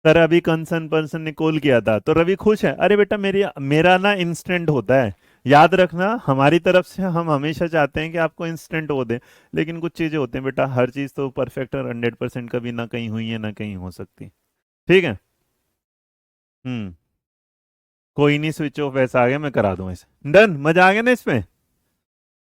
सर अभी कंसर्न पर्सन ने कॉल किया था तो रवि खुश है। अरे बेटा मेरी मेरा ना इंस्टेंट होता है, याद रखना हमारी तरफ से हम हमेशा चाहते हैं कि आपको इंस्टेंट हो दे, लेकिन कुछ चीजें होती हैं बेटा, हर चीज तो परफेक्ट और 100% कभी ना कहीं हुई है ना कहीं हो सकती। ठीक है। हम्म। कोई नहीं, स्विच ऑफ ऐसा आ गया, मैं करा दूं इसे। डन, मजा आ गया ना इसमें।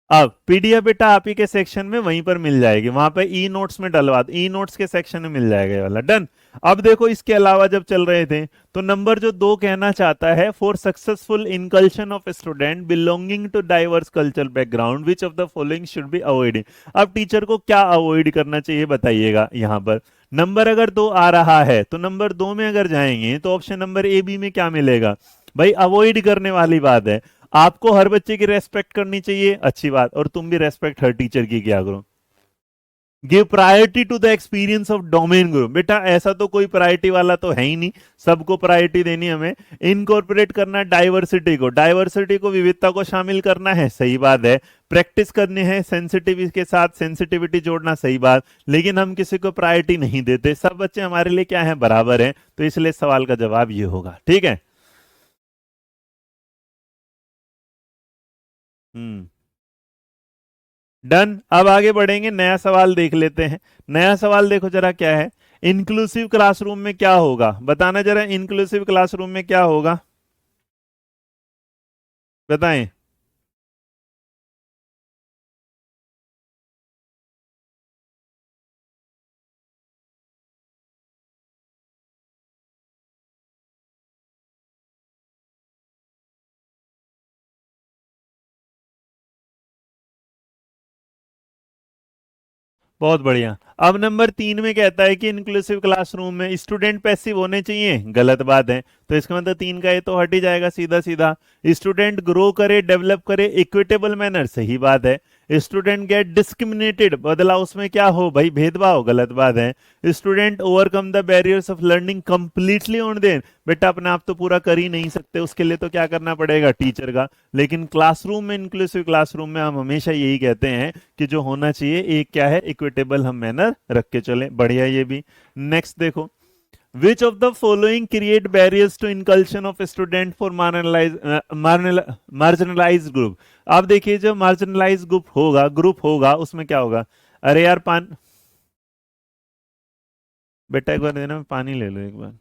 अब पीडीएफ बेटा आप ही के सेक्शन में वहीं पर मिल जाएगी, वहां पे ई नोट्स में डलवा, ई नोट्स के सेक्शन में मिल जाएगा ये वाला। डन। अब देखो इसके अलावा जब चल रहे थे तो नंबर जो 2 कहना चाहता है, for successful inclusion of student belonging to diverse cultural background which of the following should be avoid. अब टीचर को क्या अवॉइड करना चाहिए बताइएगा। यहाँ पर नंबर अगर 2 आ रहा है तो नंबर 2 में अगर जाएंगे तो ऑप्शन नंबर ए बी में क्या मिलेगा भाई, अवॉइड करने वाली बात है। आपको हर बच्चे की रेस्पेक्ट करनी चाहिए, अच्छी बात, और तुम भी रेस्पेक्ट हर टीचर की किया करो। Give priority to the experience of domain group, बेटा ऐसा तो कोई प्रायोरिटी वाला तो है ही नहीं, सबको प्रायोरिटी देनी हमें। इनकॉर्पोरेट करना डाइवर्सिटी को, डाइवर्सिटी को विविधता को शामिल करना है, सही बात है। प्रैक्टिस करनी है सेंसिटिविटी के साथ सेंसिटिविटी जोड़ना, सही बात, लेकिन हम किसी को प्रायोरिटी नहीं देते, सब बच्चे हमारे लिए क्या है, बराबर है, तो इसलिए सवाल का जवाब ये होगा। ठीक है। हम्म। डन। अब आगे बढ़ेंगे, नया सवाल देख लेते हैं। नया सवाल देखो जरा क्या है, इंक्लूसिव क्लासरूम में क्या होगा, बताना जरा, इंक्लूसिव क्लासरूम में क्या होगा, बताएं। बहुत बढ़िया। अब नंबर 3 में कहता है कि इंक्लूसिव क्लासरूम में स्टूडेंट पैसिव होने चाहिए, गलत बात है, तो इसका मतलब 3 का ये तो हट ही जाएगा सीधा सीधा। स्टूडेंट ग्रो करे डेवलप करे इक्विटेबल मैनर, सही बात है। स्टूडेंट गेट डिस्क्रिमिनेटेड, बदला उसमें क्या हो भाई, भेदभाव, गलत बात है। Student overcome the barriers of learning completely on then, बेटा अपने आप तो पूरा कर ही नहीं सकते, उसके लिए तो क्या करना पड़ेगा, टीचर का। लेकिन क्लासरूम में, इंक्लूसिव क्लासरूम में हम हमेशा यही कहते हैं कि जो होना चाहिए एक क्या है, इक्विटेबल हम मैनर रख के चले, बढ़िया ये भी। नेक्स्ट देखो, which of the following create barriers to inclusion of student for marginalise group. आप देखिए जो मार्जिनलाइज ग्रुप होगा उसमें क्या होगा। अरे यार बेटा एक बार देना, पानी ले लो एक बार।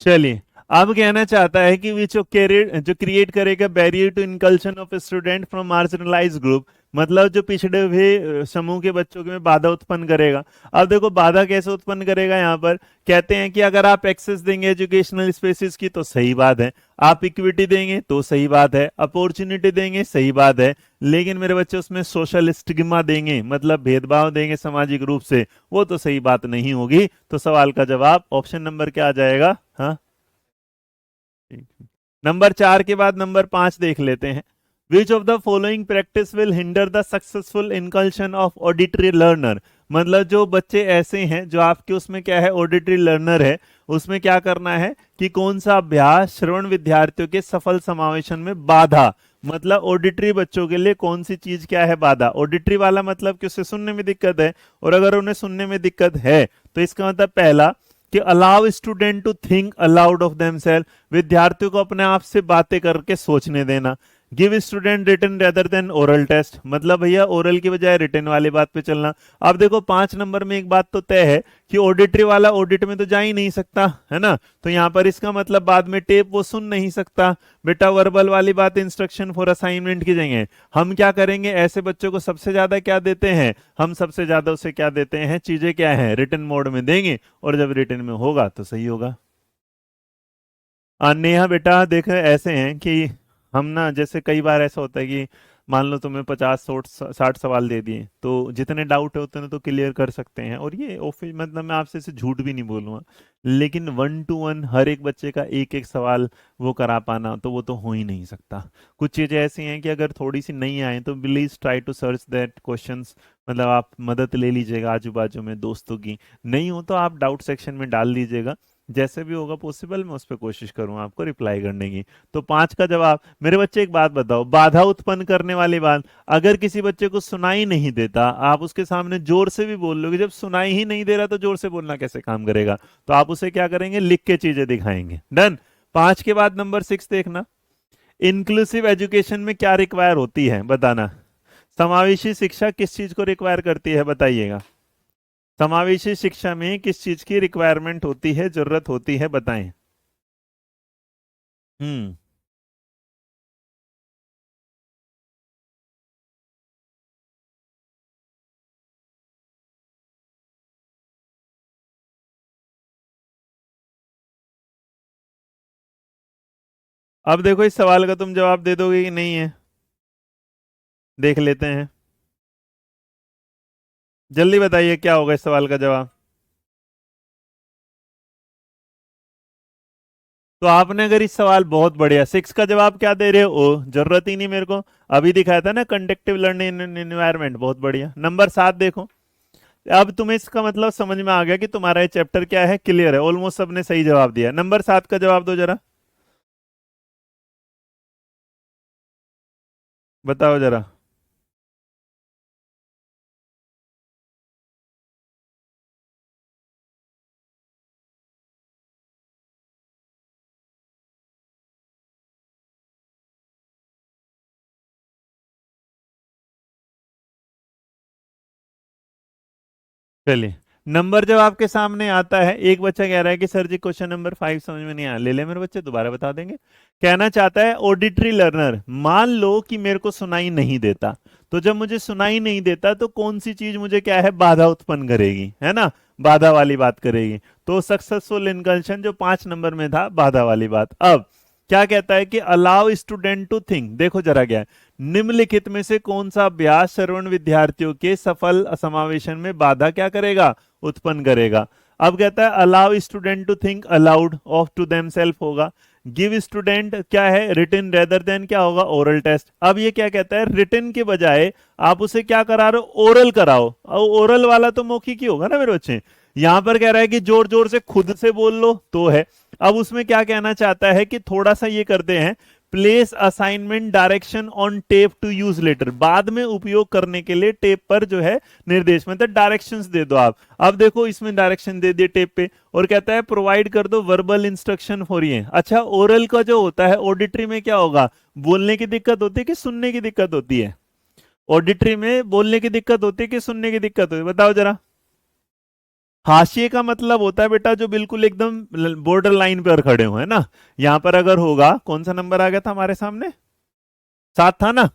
चलिए, अब कहना चाहता है कि विच जो क्रिएट करेगा barrier to inclusion of student from marginalise group, मतलब जो पिछड़े हुए समूह के बच्चों के में बाधा उत्पन्न करेगा। अब देखो बाधा कैसे उत्पन्न करेगा, यहाँ पर कहते हैं कि अगर आप एक्सेस देंगे एजुकेशनल स्पेसिस की तो सही बात है, आप इक्विटी देंगे तो सही बात है, अपॉर्चुनिटी देंगे सही बात है, लेकिन मेरे बच्चे उसमें सोशल स्टिग्मा देंगे, मतलब भेदभाव देंगे सामाजिक रूप से, वो तो सही बात नहीं होगी। तो सवाल का जवाब ऑप्शन नंबर क्या आ जाएगा, हाँ। नंबर 4 के बाद नंबर 5 देख लेते हैं। Which of the following practice will hinder the successful inclusion of auditory learner, मतलब जो बच्चे ऐसे हैं जो आपके उसमें क्या है, ऑडिटरी लर्नर है, उसमें क्या करना है कि कौन सा अभ्यास श्रवण विद्यार्थियों के सफल समावेशन में बाधा, मतलब ऑडिटरी बच्चों के लिए कौन सी चीज क्या है, बाधा। ऑडिटरी वाला मतलब कि उसे सुनने में दिक्कत है, और अगर उन्हें सुनने में दिक्कत है तो इसका मतलब पहला कि allow student to think aloud of themselves, विद्यार्थियों को अपने आप से बातें करके सोचने देना। Give student written rather than oral test, मतलब भैया ओरल की बजाय रिटन वाली बात पे चलना। अब देखो 5 नंबर में एक बात तो तय है कि ऑडिटरी वाला ऑडिट में तो जा ही नहीं सकता है ना, तो यहाँ पर इसका मतलब बाद में टेप वो सुन नहीं सकता। बेटा वर्बल वाली बात इंस्ट्रक्शन फॉर असाइनमेंट की जगह हम क्या करेंगे, ऐसे बच्चों को सबसे ज्यादा क्या देते हैं, हम सबसे ज्यादा उसे क्या देते हैं, चीजें क्या है, रिटन मोड में देंगे, और जब रिटन में होगा तो सही होगा। नेहा बेटा देख ऐसे हैं कि हम ना, जैसे कई बार ऐसा होता है कि मान लो तुम्हें 50 60 सवाल दे दिए, तो जितने डाउट है उतने तो क्लियर कर सकते हैं। और ये ऑफिस मतलब मैं आपसे इसे झूठ भी नहीं बोलूंगा, लेकिन 1 to 1 हर एक बच्चे का एक एक सवाल वो करा पाना तो वो तो हो ही नहीं सकता। कुछ चीज़ें ऐसी हैं कि अगर थोड़ी सी नहीं आए तो please try to search that questions, मतलब आप मदद ले लीजिएगा आजू बाजू में दोस्तों की। नहीं हो तो आप डाउट सेक्शन में डाल दीजिएगा, जैसे भी होगा पॉसिबल मैं उस पर कोशिश करूंगा आपको रिप्लाई करने की। तो 5 का जवाब। मेरे बच्चे एक बात बताओ, बाधा उत्पन्न करने वाली बात, अगर किसी बच्चे को सुनाई नहीं देता, आप उसके सामने जोर से भी बोल लोगे, जब सुनाई ही नहीं दे रहा तो जोर से बोलना कैसे काम करेगा? तो आप उसे क्या करेंगे, लिख के चीजें दिखाएंगे। डन। 5 के बाद नंबर 6 देखना। इंक्लूसिव एजुकेशन में क्या रिक्वायर होती है बताना। समावेशी शिक्षा किस चीज को रिक्वायर करती है बताइएगा। समावेशी शिक्षा में किस चीज की रिक्वायरमेंट होती है, जरूरत होती है, बताएं। हम्म। अब देखो इस सवाल का तुम जवाब दे दोगे कि नहीं है, देख लेते हैं। जल्दी बताइए क्या होगा इस सवाल का जवाब। तो आपने अगर इस सवाल, बहुत बढ़िया, 6 का जवाब क्या दे रहे हो? ओ, जरूरत ही नहीं मेरे को। अभी दिखाया था ना कंडक्टिव लर्निंग एनवायरनमेंट, बहुत बढ़िया। नंबर 7 देखो। अब तुम्हें इसका मतलब समझ में आ गया कि तुम्हारा ये चैप्टर क्या है, क्लियर है, ऑलमोस्ट सबने सही जवाब दिया। नंबर 7 का जवाब दो जरा, बताओ जरा। चलिए, नंबर जब आपके सामने आता है, एक बच्चा कह रहा है कि सर जी क्वेश्चन नंबर 5 समझ में नहीं आया। ले ले मेरे बच्चे, दोबारा बता देंगे। कहना चाहता है ऑडिटरी लर्नर, मान लो कि मेरे को सुनाई नहीं देता, तो जब मुझे सुनाई नहीं देता तो कौन सी चीज मुझे क्या है, बाधा उत्पन्न करेगी, है ना, बाधा वाली बात करेगी। तो सक्सेसफुल इनकल्शन जो 5 नंबर में था, बाधा वाली बात। अब क्या कहता है कि अलाउ स्टूडेंट टू थिंक, देखो जरा क्या है, निम्नलिखित में से कौन सा अभ्यास श्रवण विद्यार्थियों के सफल समावेशन में बाधा क्या करेगा, उत्पन्न करेगा। अब कहता है allow student to think aloud of to themselves होगा। गिव स्टूडेंट क्या है, रिटन रेदर देन क्या होगा, ओरल टेस्ट। अब ये क्या कहता है, रिटन के बजाय आप उसे क्या करा रहे हो, ओरल कराओ। अब ओरल वाला तो मौखिक ही होगा ना मेरे बच्चे। यहां पर कह रहा है कि जोर जोर से खुद से बोल लो तो है। अब उसमें क्या कहना चाहता है कि थोड़ा सा ये करते हैं, place assignment direction on tape to use later, बाद में उपयोग करने के लिए टेप पर जो है निर्देश, मतलब डायरेक्शंस दे दो आप। अब देखो इसमें डायरेक्शन दे दिए टेप पे, और कहता है प्रोवाइड कर दो वर्बल इंस्ट्रक्शन फॉर ये। अच्छा, ओरल का जो होता है, ऑडिटरी में क्या होगा, बोलने की दिक्कत होती है कि सुनने की दिक्कत होती है? ऑडिटरी में बोलने की दिक्कत होती है कि सुनने की दिक्कत होती है, बताओ जरा। हाशिए का मतलब होता है बेटा जो बिल्कुल एकदम बॉर्डर लाइन पर खड़े हो, है ना। यहां पर अगर होगा, कौन सा नंबर आ गया था हमारे सामने, 7 था ना,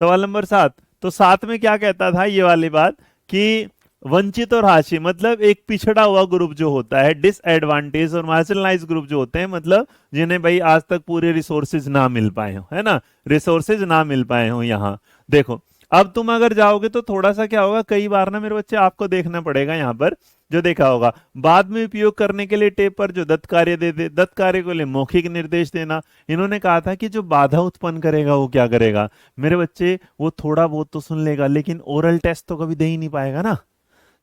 सवाल नंबर 7। तो 7 में क्या कहता था ये वाली बात, कि वंचित और हाशिए मतलब एक पिछड़ा हुआ ग्रुप जो होता है, डिसएडवांटेज और मार्जिनलाइज ग्रुप जो होते हैं, मतलब जिन्हें भाई आज तक पूरे रिसोर्सेज ना मिल पाए हो, है ना, रिसोर्सेज ना मिल पाए हो। यहाँ देखो, अब तुम अगर जाओगे तो थोड़ा सा क्या होगा, कई बार ना मेरे बच्चे आपको देखना पड़ेगा यहाँ पर, जो देखा होगा, बाद में उपयोग करने के लिए टेप पर जो दत्त कार्य दे दे, दत्त कार्य को लिए मौखिक निर्देश देना। इन्होंने कहा था कि जो बाधा उत्पन्न करेगा वो क्या करेगा मेरे बच्चे, वो थोड़ा बहुत तो सुन लेगा, लेकिन ओरल टेस्ट तो कभी दे ही नहीं पाएगा ना।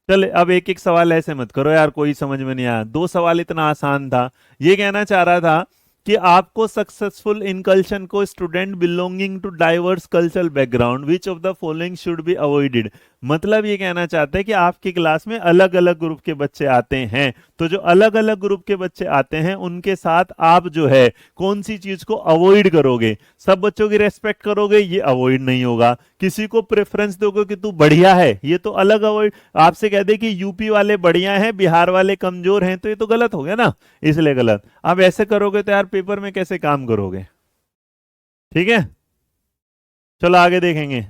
चले, अब एक एक सवाल ऐसे मत करो यार, कोई समझ में नहीं आया, 2 सवाल इतना आसान था। ये कहना चाह रहा था कि आपको सक्सेसफुल इनकल्शन को student belonging to diverse cultural background which of the following should be avoided. मतलब ये कहना चाहते हैं कि आपकी क्लास में अलग अलग ग्रुप के बच्चे आते हैं, तो जो अलग अलग ग्रुप के बच्चे आते हैं उनके साथ आप जो है कौन सी चीज को अवॉइड करोगे। सब बच्चों की रेस्पेक्ट करोगे, ये अवॉइड नहीं होगा। किसी को प्रेफरेंस दोगे कि तू बढ़िया है, ये तो अलग अवॉइड। आपसे कह दे कि यूपी वाले बढ़िया हैं, बिहार वाले कमजोर हैं, तो ये तो गलत हो गया ना, इसलिए गलत। अब ऐसे करोगे तो यार पेपर में कैसे काम करोगे। ठीक है, चलो आगे देखेंगे।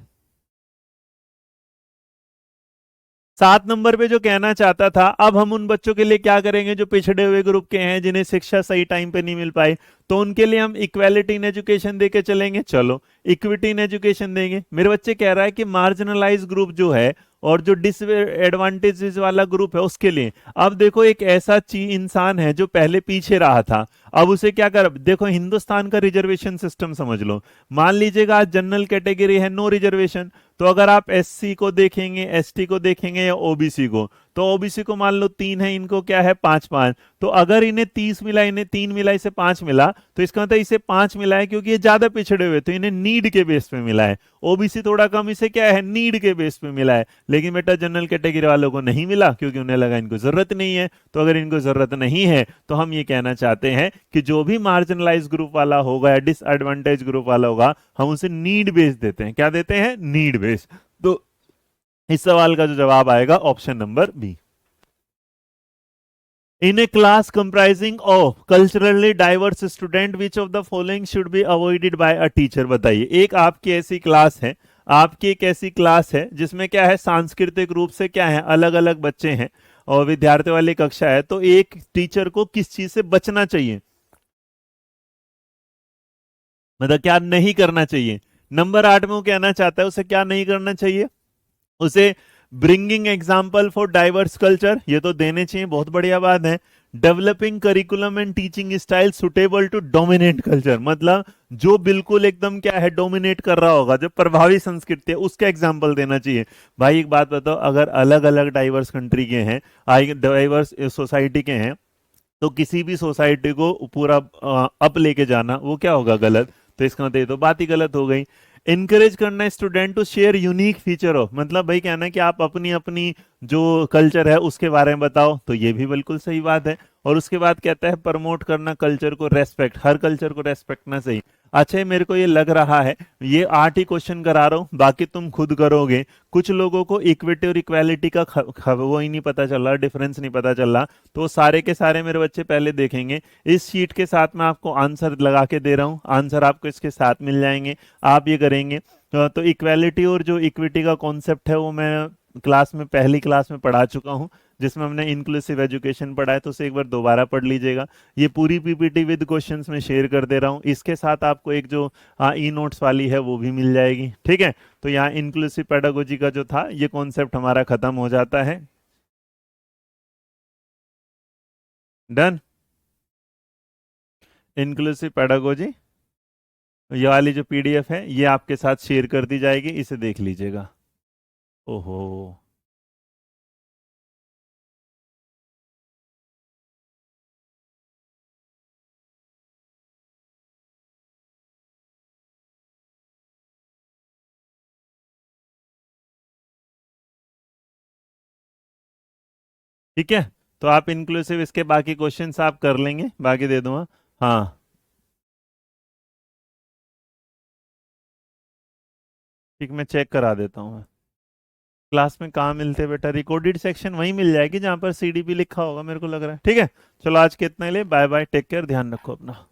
7 नंबर पे जो कहना चाहता था, अब हम उन बच्चों के लिए क्या करेंगे जो पिछड़े हुए ग्रुप के हैं, जिन्हें शिक्षा सही टाइम पे नहीं मिल पाई, तो उनके लिए हम इक्वालिटी इन एजुकेशन देके चलेंगे। चलो इक्विटी इन एजुकेशन देंगे। मेरे बच्चे कह रहा है कि मार्जिनलाइज ग्रुप जो है और जो डिसएडवांटेजेस वाला ग्रुप है उसके लिए, अब देखो एक ऐसा इंसान है जो पहले पीछे रहा था, अब उसे क्या कर, देखो हिंदुस्तान का रिजर्वेशन सिस्टम समझ लो। मान लीजिएगा आज जनरल कैटेगरी है, नो रिजर्वेशन, तो अगर आप एससी को देखेंगे, एसटी को देखेंगे या ओबीसी को, तो ओबीसी को मान लो 3 है, इनको क्या है 5-5, तो अगर इन्हें 30 मिला, इन्हें 3 मिला, इसे 5 मिला, तो इसका मतलब इसे 5 मिला है क्योंकि ये ज्यादा पिछड़े हुए, तो इन्हें नीड के बेस पे मिला है। ओबीसी थोड़ा कम, इसे क्या है नीड के बेस पे मिला है। लेकिन बेटा जनरल कैटेगरी वालों को नहीं मिला क्योंकि उन्हें लगा इनको जरूरत नहीं है। तो अगर इनको जरूरत नहीं है तो हम ये कहना चाहते हैं कि जो भी मार्जिनलाइज ग्रुप वाला होगा या डिसएडवांटेज ग्रुप वाला होगा, हम उसे नीड बेस देते हैं। क्या देते हैं? Need base. तो इस सवाल का जो जवाब आएगा option number B. In a class comprising of culturally diverse student, which of the following should be avoided by a teacher? बताइए, एक आपकी ऐसी क्लास है, आपकी एक ऐसी क्लास है जिसमें क्या है, सांस्कृतिक रूप से क्या है, अलग अलग बच्चे हैं और विद्यार्थियों वाली कक्षा है, तो एक टीचर को किस चीज से बचना चाहिए, मतलब क्या नहीं करना चाहिए? नंबर 8 में वो कहना चाहता है उसे क्या नहीं करना चाहिए, उसे bringing example for diverse culture, ये तो देने चाहिए, बहुत बढ़िया बात है। Developing curriculum and teaching style suitable to dominate culture, मतलब जो बिल्कुल एकदम क्या है डोमिनेट कर रहा होगा, जो प्रभावी संस्कृति है उसका एग्जाम्पल देना चाहिए। भाई एक बात बताओ, अगर अलग अलग डाइवर्स कंट्री के हैं, डाइवर्स सोसाइटी के हैं, तो किसी भी सोसाइटी को पूरा अप लेके जाना वो क्या होगा, गलत। तो इसका मतलब ये तो बात ही गलत हो गई। इनकरेज करना student to share unique feature of, मतलब भाई कहना कि आप अपनी अपनी जो कल्चर है उसके बारे में बताओ, तो ये भी बिल्कुल सही बात है। और उसके बाद कहता है प्रमोट करना कल्चर को रेस्पेक्ट, हर कल्चर को रेस्पेक्ट ना सही। अच्छा ये मेरे को ये लग रहा है, ये 8 ही क्वेश्चन करा रहा हूं, बाकी तुम खुद करोगे। कुछ लोगों को इक्विटी और इक्वालिटी का वो ही नहीं पता चल रहा, डिफरेंस नहीं पता चल रहा, तो सारे के सारे मेरे बच्चे पहले देखेंगे। इस शीट के साथ मैं आपको आंसर लगा के दे रहा हूं, आंसर आपको इसके साथ मिल जाएंगे, आप ये करेंगे। तो इक्वालिटी और जो इक्विटी का कॉन्सेप्ट है वो मैं क्लास में, पहली क्लास में पढ़ा चुका हूं, जिसमें हमने इंक्लूसिव एजुकेशन पढ़ा है, तो उसे एक बार दोबारा पढ़ लीजिएगा। ये पूरी पीपीटी विद क्वेश्चंस में शेयर कर दे रहा हूँ, इसके साथ आपको एक जो ई नोट्स वाली है वो भी मिल जाएगी, ठीक है। तो यहाँ इंक्लूसिव पेडागोजी का जो था ये कॉन्सेप्ट हमारा खत्म हो जाता है। डन। इंक्लूसिव पेडागोजी, ये वाली जो पीडीएफ है ये आपके साथ शेयर कर दी जाएगी, इसे देख लीजिएगा। ओहो, ठीक है। तो आप इंक्लूसिव इसके बाकी क्वेश्चंस आप कर लेंगे, बाकी दे दूंगा। हाँ ठीक, मैं चेक करा देता हूँ। क्लास में कहाँ मिलते हैं बेटा, रिकॉर्डेड सेक्शन वहीं मिल जाएगी जहां पर सीडीपी लिखा होगा, मेरे को लग रहा है। ठीक है, चलो आज के इतना ही ले, बाय बाय, टेक केयर, ध्यान रखो अपना।